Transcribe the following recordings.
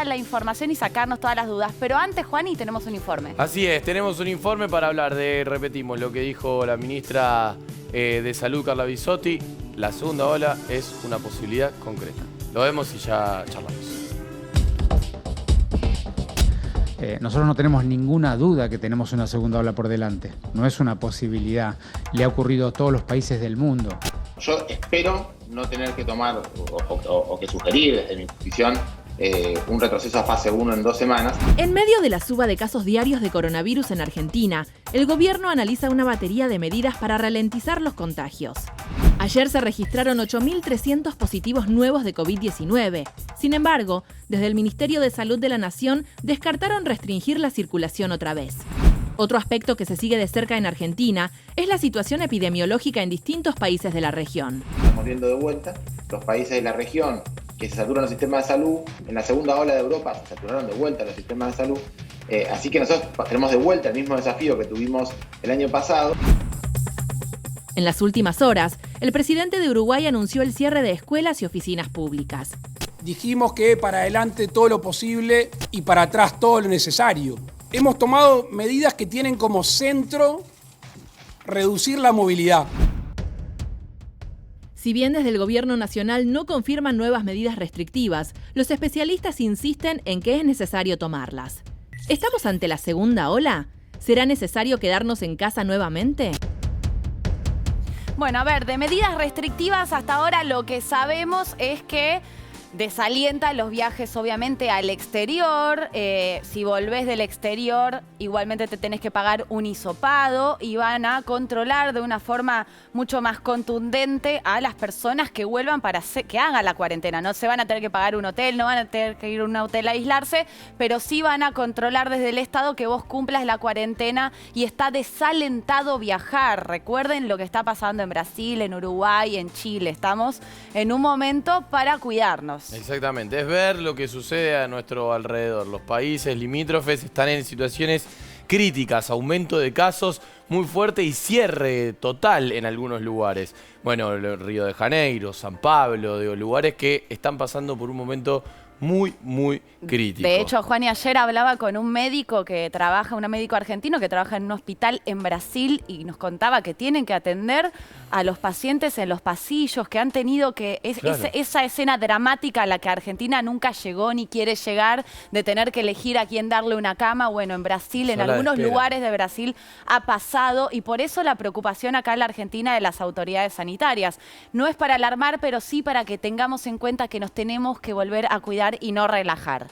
toda la información y sacarnos todas las dudas. Pero antes, Juani, tenemos un informe. Así es, tenemos un informe para hablar de, repetimos, lo que dijo la ministra de Salud, Carla Bisotti. La segunda ola es una posibilidad concreta. Lo vemos y ya charlamos. Nosotros no tenemos ninguna duda que tenemos una segunda ola por delante. No es una posibilidad. Le ha ocurrido a todos los países del mundo. Yo espero no tener que tomar o que sugerir desde mi posición un retroceso a fase 1 en 2 semanas. En medio de la suba de casos diarios de coronavirus en Argentina, el gobierno analiza una batería de medidas para ralentizar los contagios. Ayer se registraron 8.300 positivos nuevos de COVID-19. Sin embargo, desde el Ministerio de Salud de la Nación descartaron restringir la circulación otra vez. Otro aspecto que se sigue de cerca en Argentina es la situación epidemiológica en distintos países de la región. Estamos viendo de vuelta los países de la región que se saturan los sistemas de salud. En la segunda ola de Europa se saturaron de vuelta los sistemas de salud. Así que nosotros tenemos de vuelta el mismo desafío que tuvimos el año pasado. En las últimas horas, el presidente de Uruguay anunció el cierre de escuelas y oficinas públicas. Dijimos que para adelante todo lo posible y para atrás todo lo necesario. Hemos tomado medidas que tienen como centro reducir la movilidad. Si bien desde el gobierno nacional no confirman nuevas medidas restrictivas, los especialistas insisten en que es necesario tomarlas. ¿Estamos ante la segunda ola? ¿Será necesario quedarnos en casa nuevamente? Bueno, a ver, de medidas restrictivas hasta ahora lo que sabemos es que desalienta los viajes obviamente al exterior. Si volvés del exterior, igualmente te tenés que pagar un hisopado y van a controlar de una forma mucho más contundente a las personas que vuelvan para que hagan la cuarentena. No se van a tener que pagar un hotel, no van a tener que ir a un hotel a aislarse, pero sí van a controlar desde el Estado que vos cumplas la cuarentena y está desalentado viajar. Recuerden lo que está pasando en Brasil, en Uruguay, en Chile. Estamos en un momento para cuidarnos. Exactamente, es ver lo que sucede a nuestro alrededor. Los países limítrofes están en situaciones críticas, aumento de casos muy fuerte y cierre total en algunos lugares. Bueno, Río de Janeiro, San Pablo, digo, lugares que están pasando por un momento muy crítico. De hecho, Juan, y ayer hablaba con un médico que trabaja, un médico argentino que trabaja en un hospital en Brasil y nos contaba que tienen que atender a los pacientes en los pasillos, que han tenido que... Esa escena dramática a la que Argentina nunca llegó ni quiere llegar, de tener que elegir a quién darle una cama. Bueno, en Brasil, en algunos lugares de Brasil ha pasado y por eso la preocupación acá en la Argentina de las autoridades sanitarias. No es para alarmar, pero sí para que tengamos en cuenta que nos tenemos que volver a cuidar y no relajar.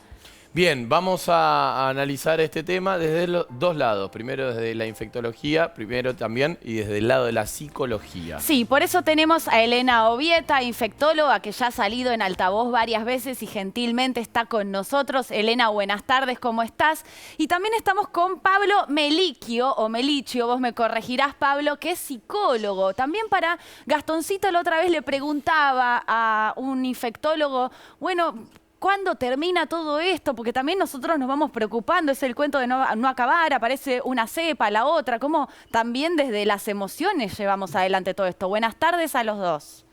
Bien, vamos a analizar este tema desde los dos lados. Primero desde la infectología, primero también, y desde el lado de la psicología. Sí, por eso tenemos a Elena Obieta, infectóloga, que ya ha salido en altavoz varias veces y gentilmente está con nosotros. Elena, buenas tardes, ¿cómo estás? Y también estamos con Pablo Melicchio, o Melichio, vos me corregirás, Pablo, que es psicólogo. También para Gastoncito la otra vez le preguntaba a un infectólogo, bueno, ¿cuándo termina todo esto? Porque también nosotros nos vamos preocupando, es el cuento de no acabar, aparece una cepa, la otra. ¿Cómo también desde las emociones llevamos adelante todo esto? Buenas tardes a los dos.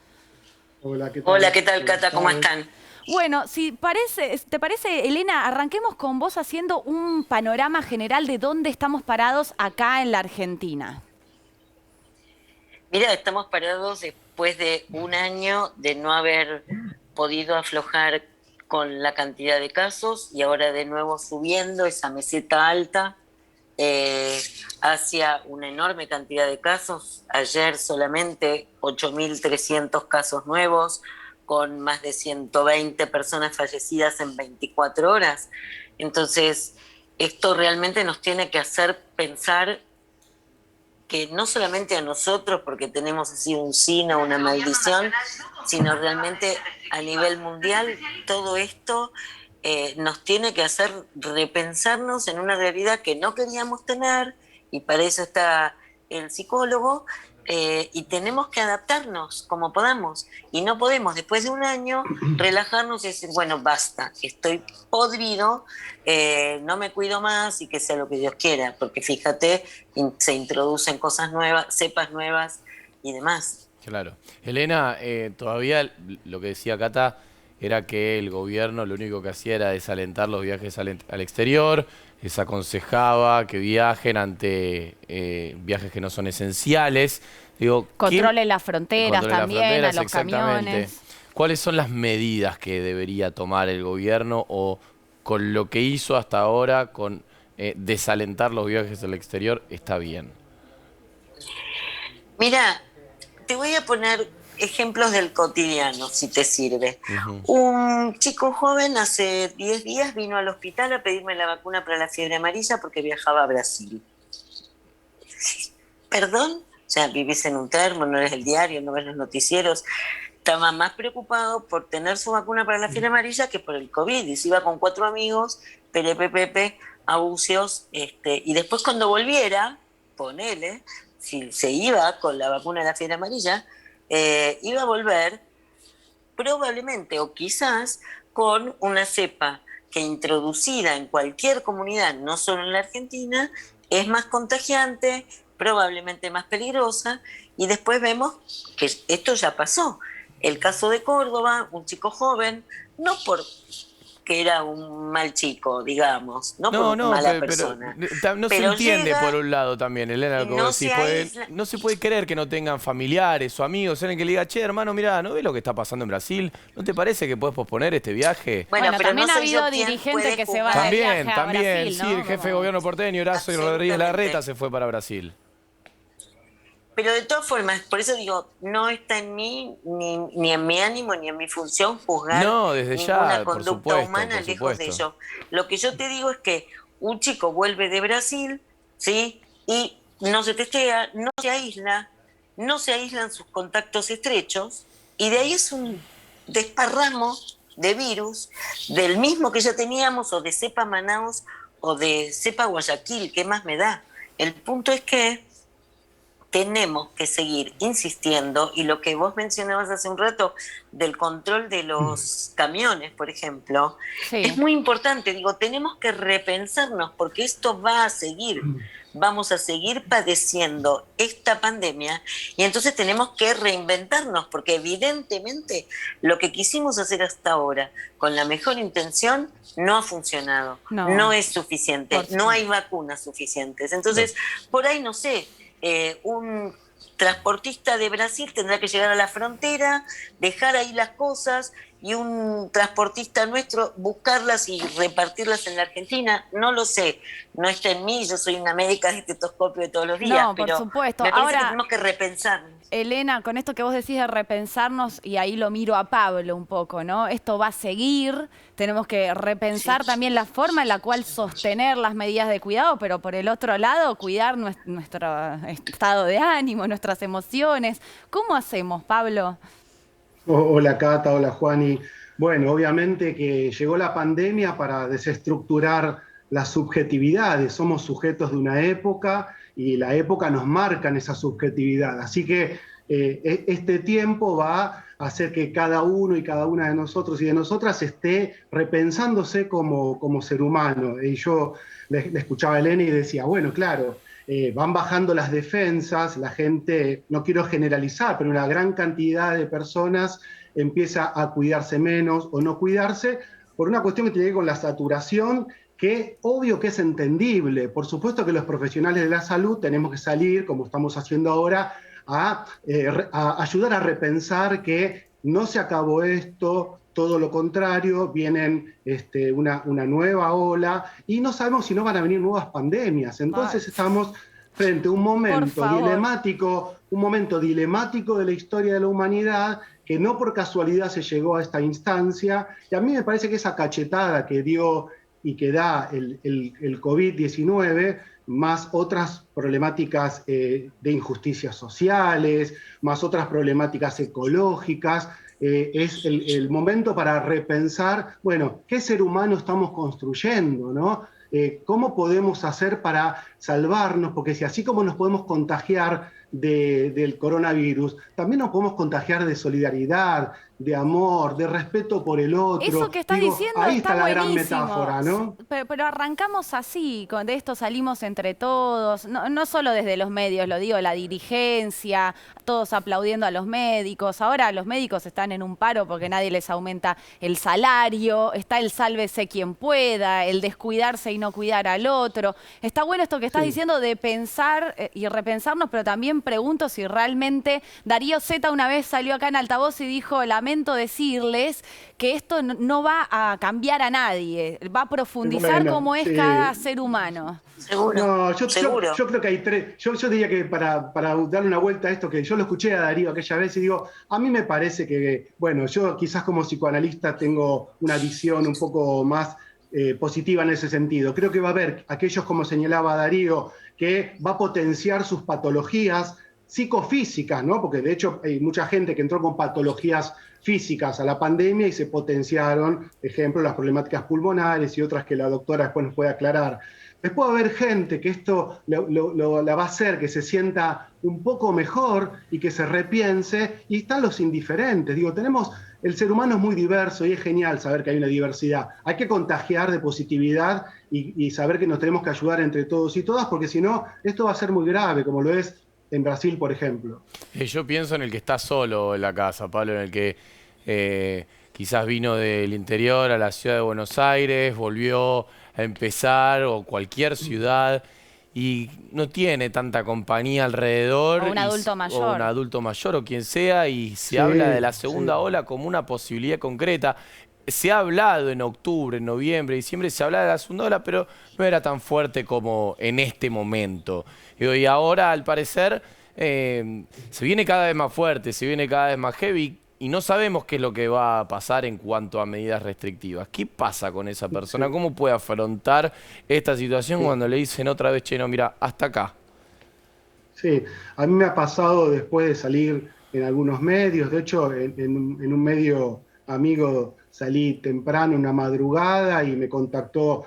Hola, ¿qué tal, Cata? ¿Cómo están? Bueno, si te parece, Elena, arranquemos con vos haciendo un panorama general de dónde estamos parados acá en la Argentina. Mira, estamos parados después de un año de no haber podido aflojar con la cantidad de casos y ahora de nuevo subiendo esa meseta alta hacia una enorme cantidad de casos. Ayer solamente 8.300 casos nuevos, con más de 120 personas fallecidas en 24 horas. Entonces, esto realmente nos tiene que hacer pensar que no solamente a nosotros, porque tenemos así un sino, una maldición, sino realmente a nivel mundial, todo esto nos tiene que hacer repensarnos en una realidad que no queríamos tener, y para eso está el psicólogo, y tenemos que adaptarnos como podamos, y no podemos después de un año relajarnos y decir, bueno, basta, estoy podrido, no me cuido más y que sea lo que Dios quiera, porque fíjate, se introducen cosas nuevas, cepas nuevas y demás. Claro. Elena, todavía lo que decía Cata, era que el gobierno lo único que hacía era desalentar los viajes al exterior, les aconsejaba que viajen ante viajes que no son esenciales. Digo, Controlen las fronteras controlen las también, fronteras, a los exactamente. camiones. ¿Cuáles son las medidas que debería tomar el gobierno o con lo que hizo hasta ahora con desalentar los viajes al exterior está bien? Mira, te voy a poner ejemplos del cotidiano, si te sirve. Ujú. Un chico joven hace 10 días vino al hospital a pedirme la vacuna para la fiebre amarilla porque viajaba a Brasil. ¿Perdón? O sea, vivís en un termo, no lees el diario, no ves los noticieros. Estaba más preocupado por tener su vacuna para la fiebre amarilla que por el COVID. Y se iba con 4 amigos, pepe, a buceos. Y después cuando volviera, ponele, si se iba con la vacuna de la fiebre amarilla, iba a volver probablemente o quizás con una cepa que introducida en cualquier comunidad, no solo en la Argentina, es más contagiante, probablemente más peligrosa, y después vemos que esto ya pasó. El caso de Córdoba, un chico joven, no porque era un mal chico, digamos, no por mala persona. No se Pero entiende llega, por un lado también, Elena, lo que no vos decís. se No se puede creer que no tengan familiares o amigos en el que le diga, che, hermano, mirá, ¿no ves lo que está pasando en Brasil? ¿No te parece que puedes posponer este viaje? Bueno, pero también no ha soy yo habido quien dirigentes puede que se juzgar. van de viaje a También, Brasil, ¿no? sí, el jefe de gobierno porteño, Horacio y Rodríguez Absolutamente. Larreta se fue para Brasil. Pero de todas formas, por eso digo, no está en mí, ni en mi ánimo, ni en mi función juzgar No, desde ninguna ya, por conducta supuesto, humana por lejos de supuesto. ello. Lo que yo te digo es que un chico vuelve de Brasil, ¿sí? Y no se testea, no se aíslan sus contactos estrechos, y de ahí es un desparramo de virus, del mismo que ya teníamos, o de cepa Manaus, o de cepa Guayaquil, ¿qué más me da? El punto es que tenemos que seguir insistiendo, y lo que vos mencionabas hace un rato del control de los camiones, por ejemplo, Sí. es muy importante. Digo, tenemos que repensarnos porque esto va a seguir. Vamos a seguir padeciendo esta pandemia y entonces tenemos que reinventarnos porque evidentemente lo que quisimos hacer hasta ahora con la mejor intención no ha funcionado, no es suficiente, no hay vacunas suficientes. Entonces, por ahí no sé, un transportista de Brasil tendrá que llegar a la frontera, dejar ahí las cosas, y un transportista nuestro buscarlas y repartirlas en la Argentina. No lo sé, no está en mí, yo soy una médica de estetoscopio de todos los días, No, por pero supuesto. me parece Ahora, que tenemos que repensarnos. Elena, con esto que vos decís de repensarnos, y ahí lo miro a Pablo un poco, ¿no? Esto va a seguir, tenemos que repensar también la forma en la cual sostener las medidas de cuidado, pero por el otro lado, cuidar nuestro estado de ánimo, nuestras emociones. ¿Cómo hacemos, Pablo? Hola Cata, hola Juani. Bueno, obviamente que llegó la pandemia para desestructurar las subjetividades. Somos sujetos de una época y la época nos marca en esa subjetividad. Así que este tiempo va a hacer que cada uno y cada una de nosotros y de nosotras esté repensándose como ser humano. Y yo le escuchaba a Elena y decía, bueno, claro, van bajando las defensas, la gente, no quiero generalizar, pero una gran cantidad de personas empieza a cuidarse menos o no cuidarse por una cuestión que tiene que ver con la saturación, que obvio que es entendible. Por supuesto que los profesionales de la salud tenemos que salir, como estamos haciendo ahora, a ayudar a repensar que no se acabó esto, todo lo contrario, vienen una nueva ola y no sabemos si no van a venir nuevas pandemias. Entonces estamos frente a un momento dilemático de la historia de la humanidad, que no por casualidad se llegó a esta instancia. Y a mí me parece que esa cachetada que dio y que da el COVID-19, más otras problemáticas de injusticias sociales, más otras problemáticas ecológicas, es el momento para repensar, bueno, ¿qué ser humano estamos construyendo, no? cómo podemos hacer para salvarnos, porque si así como nos podemos contagiar del coronavirus, también nos podemos contagiar de solidaridad, de amor, de respeto por el otro. Eso que estás diciendo ahí está está la gran buenísimo. metáfora, ¿no? Pero arrancamos así, de esto salimos entre todos, no solo desde los medios, lo digo, la dirigencia, todos aplaudiendo a los médicos. Ahora los médicos están en un paro porque nadie les aumenta el salario, está el sálvese quien pueda, el descuidarse y no cuidar al otro. Está bueno esto que estás diciendo de pensar y repensarnos, pero también pregunto si realmente Darío Zeta una vez salió acá en Altavoz y dijo: lamento decirles que esto no va a cambiar a nadie, va a profundizar cómo es cada ser humano. Seguro. No, yo seguro. creo que hay tres. Yo diría que para darle una vuelta a esto, que yo lo escuché a Darío aquella vez y digo, a mí me parece que, bueno, yo quizás como psicoanalista tengo una visión un poco más positiva en ese sentido. Creo que va a haber aquellos, como señalaba Darío, que va a potenciar sus patologías psicofísicas, ¿no? Porque de hecho hay mucha gente que entró con patologías físicas a la pandemia y se potenciaron, por ejemplo, las problemáticas pulmonares y otras que la doctora después nos puede aclarar. Después va a haber gente que esto la va a hacer que se sienta un poco mejor y que se repiense, y están los indiferentes. Digo, el ser humano es muy diverso y es genial saber que hay una diversidad. Hay que contagiar de positividad y saber que nos tenemos que ayudar entre todos y todas, porque si no, esto va a ser muy grave, como lo es en Brasil, por ejemplo. Yo pienso en el que está solo en la casa, Pablo, en el que quizás vino del interior a la ciudad de Buenos Aires, volvió a empezar, o cualquier ciudad, y no tiene tanta compañía alrededor. O un adulto mayor. O un adulto mayor, o quien sea, y se habla de la segunda ola como una posibilidad concreta. Se ha hablado en octubre, en noviembre, diciembre, se hablaba de la segunda ola, pero no era tan fuerte como en este momento. Y ahora, al parecer, se viene cada vez más fuerte, se viene cada vez más heavy, y no sabemos qué es lo que va a pasar en cuanto a medidas restrictivas. ¿Qué pasa con esa persona? ¿Cómo puede afrontar esta situación cuando le dicen otra vez, che, no, mira, hasta acá? Sí, a mí me ha pasado después de salir en algunos medios, de hecho, en un medio amigo salí temprano, una madrugada, y me contactó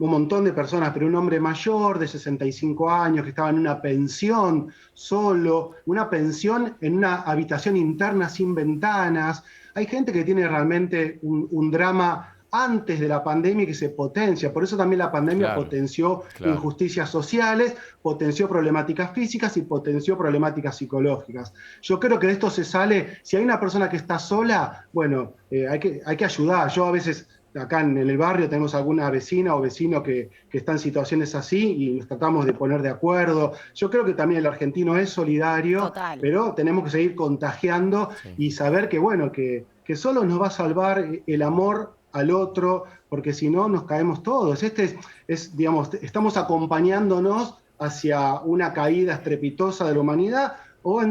un montón de personas, pero un hombre mayor de 65 años que estaba en una pensión solo, una pensión en una habitación interna sin ventanas. Hay gente que tiene realmente un drama antes de la pandemia que se potencia. Por eso también la pandemia potenció injusticias sociales, potenció problemáticas físicas y potenció problemáticas psicológicas. Yo creo que de esto se sale, si hay una persona que está sola, bueno, hay que ayudar. Yo a veces, acá en el barrio tenemos alguna vecina o vecino que está en situaciones así y nos tratamos de poner de acuerdo. Yo creo que también el argentino es solidario, pero tenemos que seguir contagiando y saber que, bueno, que solo nos va a salvar el amor al otro, porque si no nos caemos todos. Digamos, estamos acompañándonos hacia una caída estrepitosa de la humanidad, o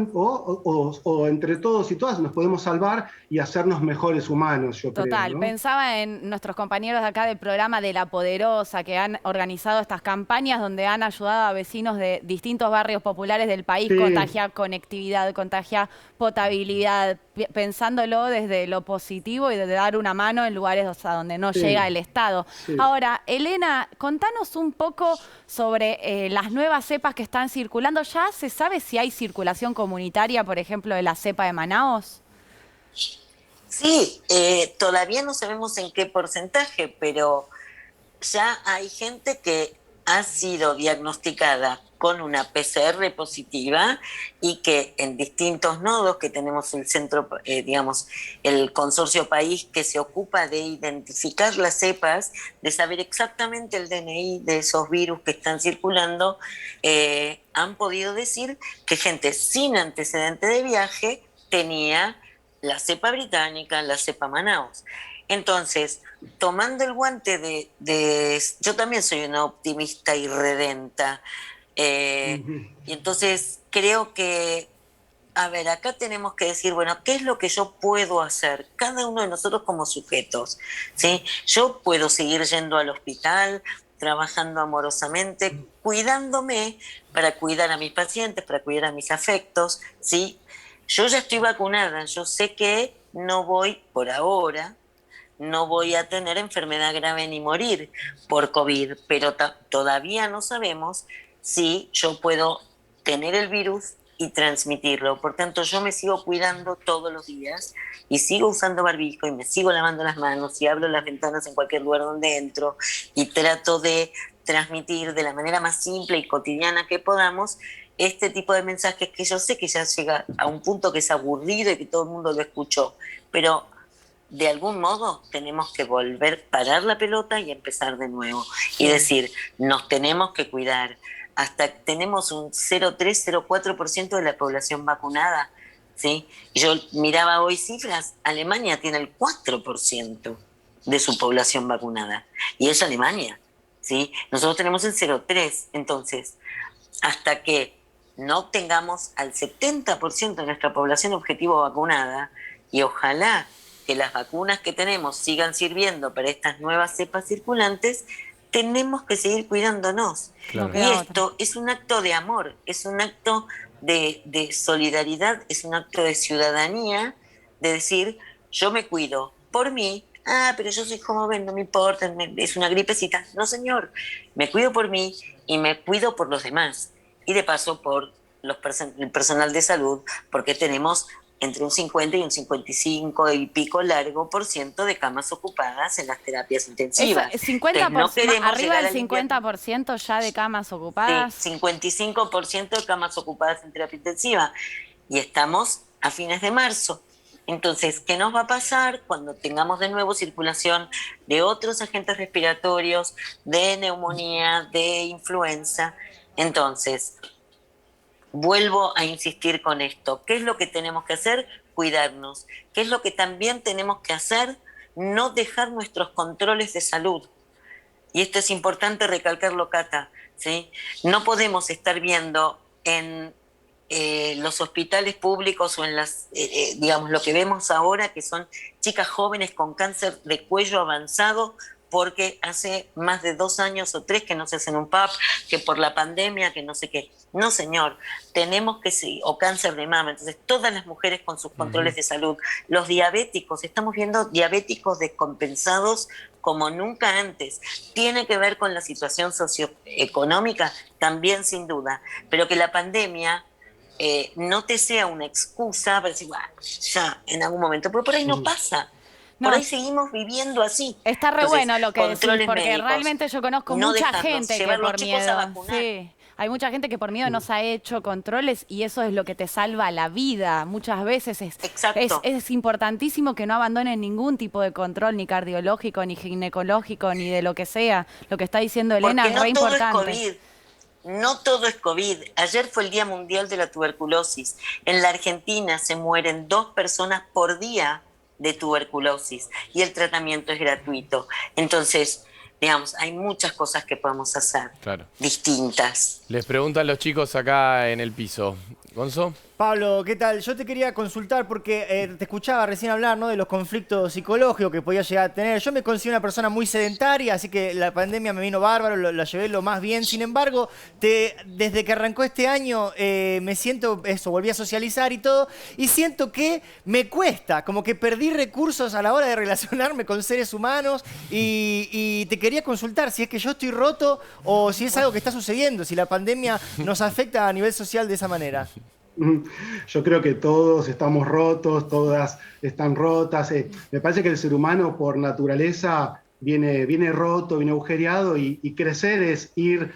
entre todos y todas nos podemos salvar y hacernos mejores humanos, yo creo. Total, ¿no? Pensaba en nuestros compañeros de acá del programa de La Poderosa, que han organizado estas campañas donde han ayudado a vecinos de distintos barrios populares del país, contagiar conectividad, contagiar potabilidad, pensándolo desde lo positivo y de dar una mano en lugares donde no llega el Estado. Ahora, Elena, contanos un poco sobre las nuevas cepas que están circulando. ¿Ya se sabe si hay circulación comunitaria, por ejemplo, de la cepa de Manaos? Sí, todavía no sabemos en qué porcentaje, pero ya hay gente que ha sido diagnosticada con una PCR positiva y que en distintos nodos que tenemos el centro, digamos, el consorcio país que se ocupa de identificar las cepas, de saber exactamente el DNI de esos virus que están circulando, han podido decir que gente sin antecedente de viaje tenía la cepa británica, la cepa Manaus. Entonces, tomando el guante yo también soy una optimista irredenta, y entonces creo que, a ver, acá tenemos que decir, bueno, ¿qué es lo que yo puedo hacer? Cada uno de nosotros como sujetos, ¿sí? Yo puedo seguir yendo al hospital, trabajando amorosamente, cuidándome para cuidar a mis pacientes, para cuidar a mis afectos, ¿sí? Yo ya estoy vacunada, yo sé que no voy por ahora no voy a tener enfermedad grave ni morir por COVID, pero todavía no sabemos si yo puedo tener el virus y transmitirlo. Por tanto, yo me sigo cuidando todos los días y sigo usando barbijo y me sigo lavando las manos y abro las ventanas en cualquier lugar donde entro y trato de transmitir de la manera más simple y cotidiana que podamos este tipo de mensajes que yo sé que ya llega a un punto que es aburrido y que todo el mundo lo escuchó, pero de algún modo tenemos que parar la pelota y empezar de nuevo y decir, nos tenemos que cuidar. Hasta tenemos un 0,3-0,4% de la población vacunada, ¿sí? Yo miraba hoy cifras, Alemania tiene el 4% de su población vacunada, y es Alemania, ¿sí? Nosotros tenemos el 0,3%, entonces, hasta que no tengamos al 70% de nuestra población objetivo vacunada, y ojalá que las vacunas que tenemos sigan sirviendo para estas nuevas cepas circulantes, tenemos que seguir cuidándonos. Claro. Y esto es un acto de amor, es un acto de solidaridad, es un acto de ciudadanía, de decir, yo me cuido por mí, pero yo soy joven, no me importa, es una gripecita. No, señor, me cuido por mí y me cuido por los demás. Y de paso por el personal de salud, porque tenemos entre un 50 y un 55 y pico largo por ciento de camas ocupadas en las terapias intensivas. Eso, 50%, arriba del 50% ya de camas ocupadas. Sí, 55% de camas ocupadas en terapia intensiva. Y estamos a fines de marzo. Entonces, ¿qué nos va a pasar cuando tengamos de nuevo circulación de otros agentes respiratorios, de neumonía, de influenza? Entonces, vuelvo a insistir con esto. ¿Qué es lo que tenemos que hacer? Cuidarnos. ¿Qué es lo que también tenemos que hacer? No dejar nuestros controles de salud. Y esto es importante recalcarlo, Cata, ¿sí? No podemos estar viendo en los hospitales públicos o en las, digamos, lo que vemos ahora, que son chicas jóvenes con cáncer de cuello avanzado, porque hace más de 2 años o 3 que no se hacen un PAP, que por la pandemia, que no sé qué. No, señor, tenemos que seguir, o cáncer de mama. Entonces, todas las mujeres con sus controles de salud, los diabéticos, estamos viendo diabéticos descompensados como nunca antes. Tiene que ver con la situación socioeconómica, también sin duda, pero que la pandemia no te sea una excusa para decir, ya, en algún momento, pero por ahí no pasa. No, por ahí seguimos viviendo así. Está re bueno lo que decís, porque médicos, realmente yo conozco no mucha dejarnos, gente que llevar los por chicos miedo, a vacunar. sí, hay mucha gente que por miedo no se ha hecho controles y eso es lo que te salva la vida. Muchas veces es importantísimo que no abandonen ningún tipo de control, ni cardiológico, ni ginecológico, ni de lo que sea. Lo que está diciendo Elena porque es re importante. Todo es COVID. No todo es COVID. Ayer fue el Día Mundial de la Tuberculosis. En la Argentina se mueren 2 personas por día de tuberculosis y el tratamiento es gratuito. Entonces, digamos, hay muchas cosas que podemos hacer, distintas. Les preguntan los chicos acá en el piso. ¿Gonzo? Pablo, ¿qué tal? Yo te quería consultar porque te escuchaba recién hablar, ¿no?, de los conflictos psicológicos que podía llegar a tener. Yo me considero una persona muy sedentaria, así que la pandemia me vino bárbaro, la llevé lo más bien. Sin embargo, desde que arrancó este año me siento, volví a socializar y todo, y siento que me cuesta, como que perdí recursos a la hora de relacionarme con seres humanos y te quería consultar si es que yo estoy roto o si es algo que está sucediendo, si la pandemia nos afecta a nivel social de esa manera. Yo creo que todos estamos rotos, todas están rotas. Me parece que el ser humano por naturaleza viene roto, viene agujereado y crecer es ir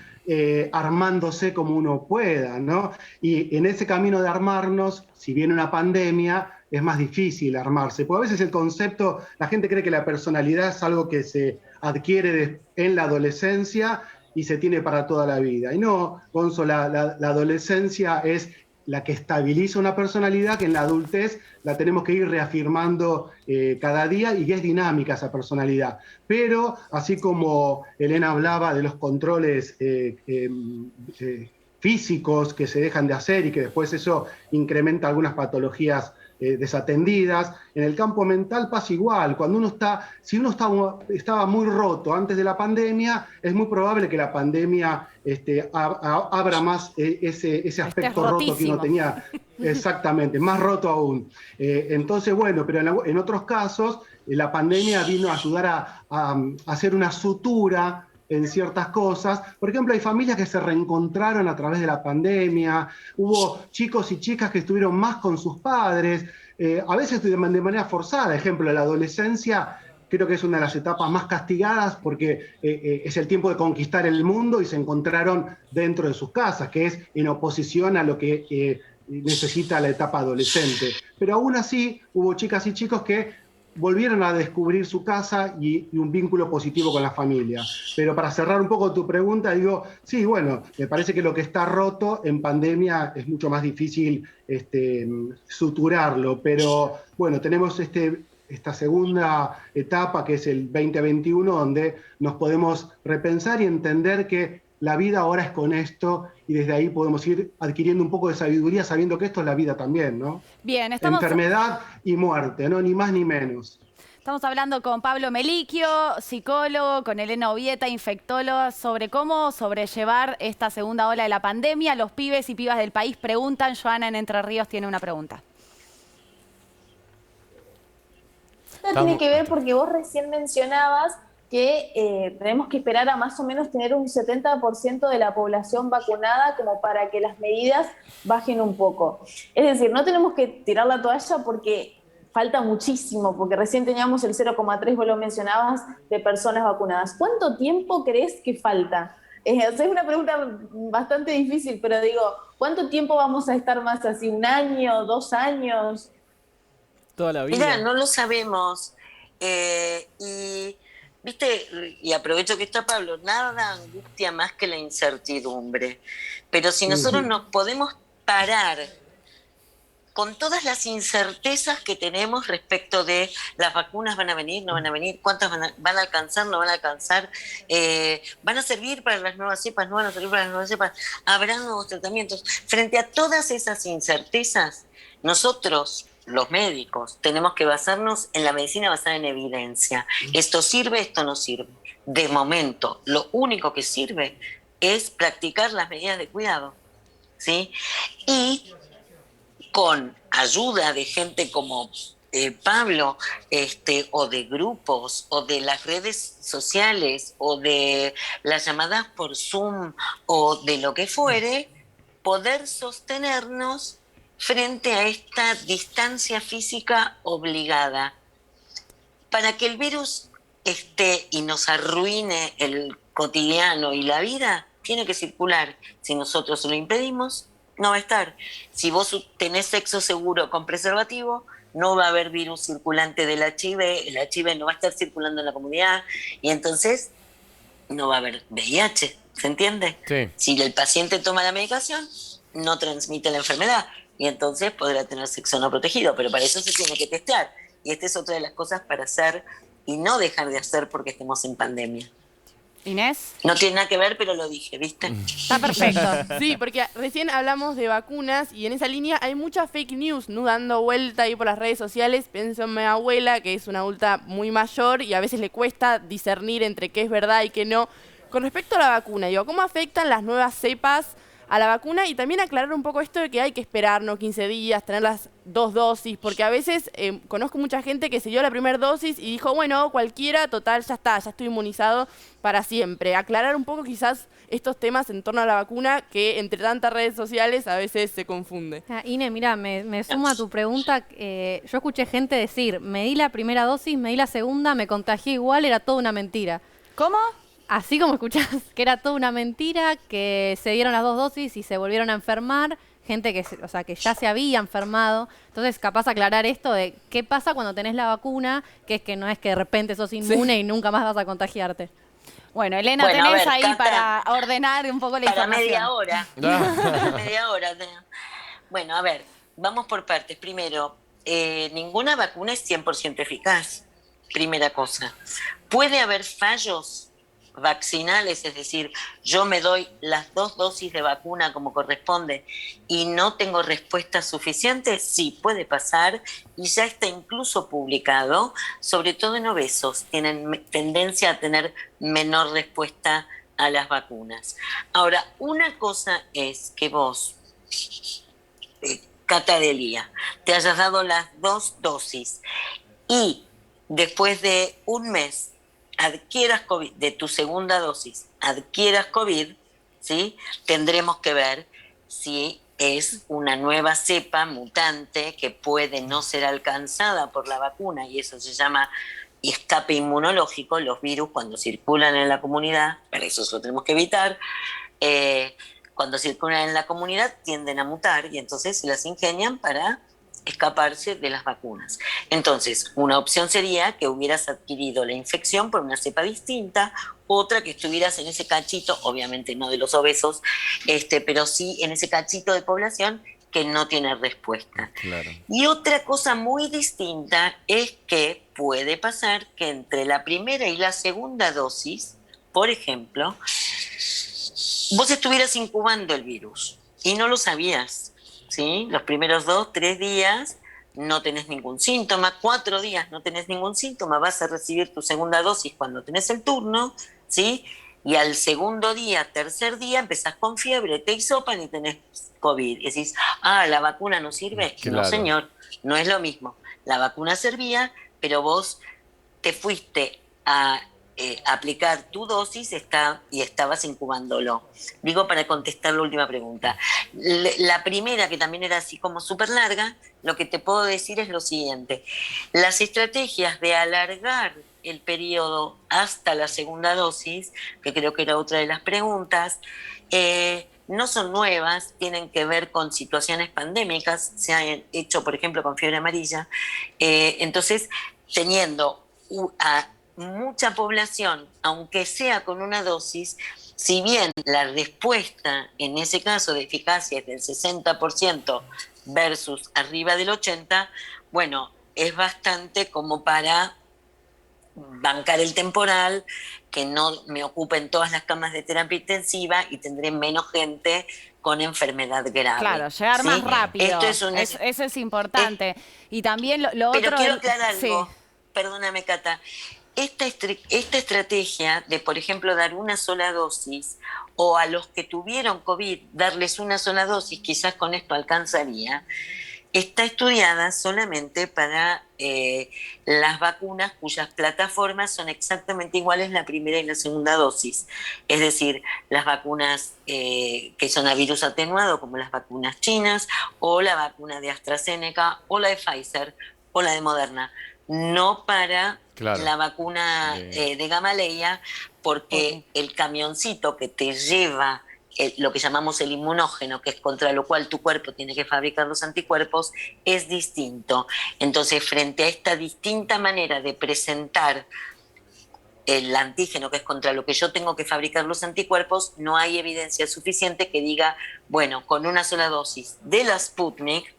armándose como uno pueda, ¿no? Y en ese camino de armarnos, si viene una pandemia, es más difícil armarse. Porque a veces el concepto, la gente cree que la personalidad es algo que se adquiere en la adolescencia y se tiene para toda la vida. Y no, Gonzo, la adolescencia es la que estabiliza una personalidad que en la adultez la tenemos que ir reafirmando cada día y es dinámica esa personalidad. Pero así como Elena hablaba de los controles físicos que se dejan de hacer y que después eso incrementa algunas patologías desatendidas. En el campo mental pasa igual. Si uno estaba muy roto antes de la pandemia, es muy probable que la pandemia abra más ese aspecto roto que uno tenía. Exactamente, más roto aún. Entonces, bueno, pero en otros casos, la pandemia vino a ayudar a hacer una sutura en ciertas cosas. Por ejemplo, hay familias que se reencontraron a través de la pandemia, hubo chicos y chicas que estuvieron más con sus padres, a veces de manera forzada. Ejemplo, la adolescencia creo que es una de las etapas más castigadas porque es el tiempo de conquistar el mundo y se encontraron dentro de sus casas, que es en oposición a lo que necesita la etapa adolescente. Pero aún así hubo chicas y chicos que volvieron a descubrir su casa y un vínculo positivo con la familia. Pero para cerrar un poco tu pregunta, digo, sí, bueno, me parece que lo que está roto en pandemia es mucho más difícil suturarlo, pero bueno, tenemos esta segunda etapa que es el 2021, donde nos podemos repensar y entender que la vida ahora es con esto y desde ahí podemos ir adquiriendo un poco de sabiduría sabiendo que esto es la vida también, ¿no? Bien, estamos... Enfermedad y muerte, ¿no? Ni más ni menos. Estamos hablando con Pablo Melicchio, psicólogo, con Elena Obieta, infectóloga, sobre cómo sobrellevar esta segunda ola de la pandemia. Los pibes y pibas del país preguntan. Joana en Entre Ríos tiene una pregunta. Esto tiene que ver porque vos recién mencionabas que tenemos que esperar a más o menos tener un 70% de la población vacunada como para que las medidas bajen un poco. Es decir, no tenemos que tirar la toalla porque falta muchísimo, porque recién teníamos el 0,3, vos lo mencionabas, de personas vacunadas. ¿Cuánto tiempo crees que falta? Es una pregunta bastante difícil, pero digo, ¿cuánto tiempo vamos a estar más así? ¿1 año, 2 años? Toda la vida. Mirá, no lo sabemos. Viste, y aprovecho que está Pablo, nada angustia más que la incertidumbre. Pero si nosotros nos podemos parar con todas las incertezas que tenemos respecto de las vacunas van a venir, no van a venir, cuántas van a alcanzar, no van a alcanzar, van a servir para las nuevas cepas, no van a servir para las nuevas cepas, habrá nuevos tratamientos. Frente a todas esas incertezas, nosotros, los médicos, tenemos que basarnos en la medicina basada en evidencia. Esto sirve, esto no sirve. De momento, lo único que sirve es practicar las medidas de cuidado, ¿sí? Y con ayuda de gente como Pablo, o de grupos, o de las redes sociales, o de las llamadas por Zoom, o de lo que fuere, poder sostenernos frente a esta distancia física obligada. Para que el virus esté y nos arruine el cotidiano y la vida, tiene que circular. Si nosotros lo impedimos, no va a estar. Si vos tenés sexo seguro con preservativo, no va a haber virus circulante del HIV, el HIV no va a estar circulando en la comunidad y entonces no va a haber VIH, ¿se entiende? Sí. Si el paciente toma la medicación, no transmite la enfermedad y entonces podrá tener sexo no protegido, pero para eso se tiene que testear. Y esta es otra de las cosas para hacer y no dejar de hacer porque estemos en pandemia. Inés. No tiene nada que ver, pero lo dije, ¿viste? Está perfecto. Sí, porque recién hablamos de vacunas y en esa línea hay mucha fake news, ¿no? Dando vuelta ahí por las redes sociales. Pienso en mi abuela, que es una adulta muy mayor y a veces le cuesta discernir entre qué es verdad y qué no. Con respecto a la vacuna, digo, ¿cómo afectan las nuevas cepas a la vacuna? Y también aclarar un poco esto de que hay que esperar, ¿no? 15 días, tener las 2 dosis, porque a veces conozco mucha gente que se dio la primera dosis y dijo, bueno, cualquiera, total, ya está, ya estoy inmunizado para siempre. Aclarar un poco quizás estos temas en torno a la vacuna que entre tantas redes sociales a veces se confunde. Ine, mira, me sumo a tu pregunta. Yo escuché gente decir, me di la primera dosis, me di la segunda, me contagié igual, era toda una mentira. ¿Cómo? Así como escuchás, que era toda una mentira, que se dieron las 2 dosis y se volvieron a enfermar, gente que ya se había enfermado. Entonces, capaz aclarar esto de qué pasa cuando tenés la vacuna, que es que no es que de repente sos inmune y nunca más vas a contagiarte. Bueno, Elena, tenés ahí Cata, para ordenar un poco la para información. media hora. Para media hora. Bueno, a ver, vamos por partes. Primero, ninguna vacuna es 100% eficaz. Primera cosa. ¿Puede haber fallos? vaccinales, es decir, yo me doy las 2 dosis de vacuna como corresponde y no tengo respuesta suficiente, sí, puede pasar y ya está incluso publicado, sobre todo en obesos, tienen tendencia a tener menor respuesta a las vacunas. Ahora, una cosa es que vos, Cata Delia, te hayas dado las 2 dosis y después de un mes adquieras COVID, de tu segunda dosis, adquieras COVID, ¿sí? Tendremos que ver si es una nueva cepa mutante que puede no ser alcanzada por la vacuna, y eso se llama escape inmunológico. Los virus, cuando circulan en la comunidad, para eso lo tenemos que evitar, cuando circulan en la comunidad tienden a mutar y entonces se las ingenian para escaparse de las vacunas. Entonces, una opción sería que hubieras adquirido la infección por una cepa distinta, otra que estuvieras en ese cachito, obviamente no de los obesos, pero sí en ese cachito de población que no tiene respuesta. Claro. Y otra cosa muy distinta es que puede pasar que entre la primera y la segunda dosis, por ejemplo, vos estuvieras incubando el virus y no lo sabías. ¿Sí? Los primeros 2, 3 días no tenés ningún síntoma, 4 días no tenés ningún síntoma, vas a recibir tu segunda dosis cuando tenés el turno, ¿sí? Y al segundo día, tercer día, empezás con fiebre, te hisopan y tenés COVID. Y decís, la vacuna no sirve. Claro. No, señor, no es lo mismo. La vacuna servía, pero vos te fuiste a aplicar tu dosis y estabas incubándolo. Digo, para contestar la última pregunta. La primera, que también era así como súper larga, lo que te puedo decir es lo siguiente. Las estrategias de alargar el periodo hasta la segunda dosis, que creo que era otra de las preguntas, no son nuevas, tienen que ver con situaciones pandémicas, se han hecho, por ejemplo, con fiebre amarilla. Entonces, teniendo mucha población, aunque sea con una dosis, si bien la respuesta en ese caso de eficacia es del 60% versus arriba del 80%, bueno, es bastante como para bancar el temporal, que no me ocupen todas las camas de terapia intensiva y tendré menos gente con enfermedad grave. Claro, llegar más rápido. Eso es importante. Y también lo otro... Pero quiero aclarar algo, perdóname, Cata. Esta estrategia de, por ejemplo, dar una sola dosis, o a los que tuvieron COVID, darles una sola dosis, quizás con esto alcanzaría, está estudiada solamente para las vacunas cuyas plataformas son exactamente iguales la primera y la segunda dosis. Es decir, las vacunas que son a virus atenuado, como las vacunas chinas, o la vacuna de AstraZeneca, o la de Pfizer, o la de Moderna. No para la vacuna de Gamaleya, porque el camioncito que te lleva lo que llamamos el inmunógeno, que es contra lo cual tu cuerpo tiene que fabricar los anticuerpos, es distinto. Entonces, frente a esta distinta manera de presentar el antígeno, que es contra lo que yo tengo que fabricar los anticuerpos, no hay evidencia suficiente que diga, bueno, con una sola dosis de la Sputnik,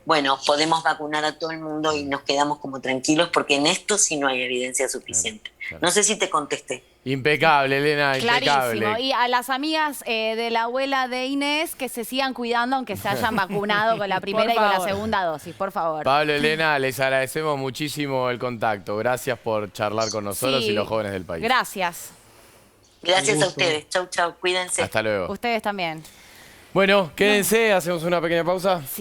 bueno, podemos vacunar a todo el mundo y nos quedamos como tranquilos, porque en esto sí no hay evidencia suficiente. Claro. No sé si te contesté. Impecable, Elena, impecable. Clarísimo. Y a las amigas de la abuela de Inés, que se sigan cuidando aunque se hayan vacunado con la primera y con la segunda dosis, por favor. Pablo, Elena, les agradecemos muchísimo el contacto. Gracias por charlar con nosotros y los jóvenes del país. Gracias. Gracias a ustedes. Chau, chau. Cuídense. Hasta luego. Ustedes también. Bueno, quédense, hacemos una pequeña pausa. Sí.